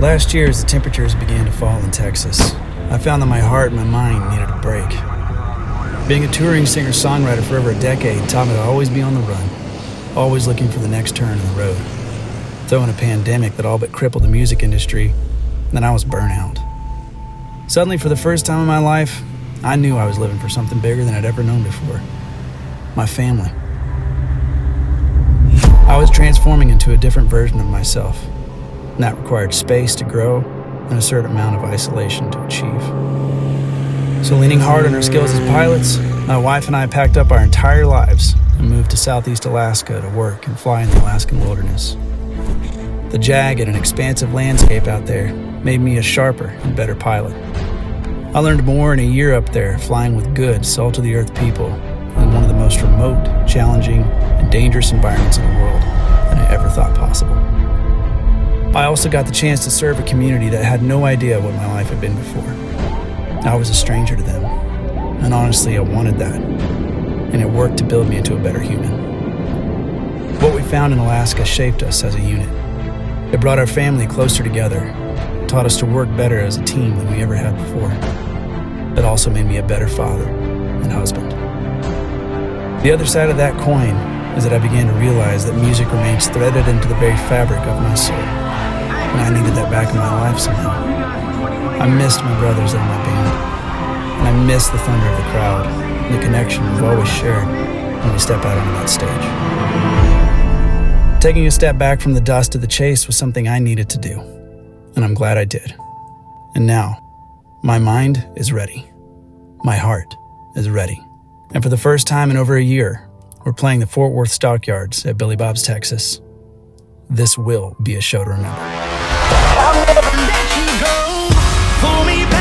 Last year, as the temperatures began to fall in Texas, I found that my heart and my mind needed a break. Being a touring singer-songwriter for over a decade taught me to always be on the run, always looking for the next turn in the road. Throw in a pandemic that all but crippled the music industry, then I was burnout. Suddenly, for the first time in my life, I knew I was living for something bigger than I'd ever known before. My family. I was transforming into a different version of myself, and that required space to grow and a certain amount of isolation to achieve. So leaning hard on our skills as pilots, my wife and I packed up our entire lives and moved to Southeast Alaska to work and fly in the Alaskan wilderness. The jagged and expansive landscape out there made me a sharper and better pilot. I learned more in a year up there flying with good, salt-of-the-earth people in one of the most remote, challenging, and dangerous environments in the world than I ever thought possible. I also got the chance to serve a community that had no idea what my life had been before. I was a stranger to them, and honestly, I wanted that, and it worked to build me into a better human. What we found in Alaska shaped us as a unit. It brought our family closer together, taught us to work better as a team than we ever had before. It also made me a better father and husband. The other side of that coin is that I began to realize that music remains threaded into the very fabric of my soul, and I needed that back in my life somehow. I missed my brothers that are in my band, and I missed the thunder of the crowd and the connection we've always shared when we step out onto that stage. Taking a step back from the dust of the chase was something I needed to do, and I'm glad I did. And now, my mind is ready. My heart is ready. And for the first time in over a year, we're playing the Fort Worth Stockyards at Billy Bob's, Texas. This will be a show to remember. I'll never let you go. Pull me back.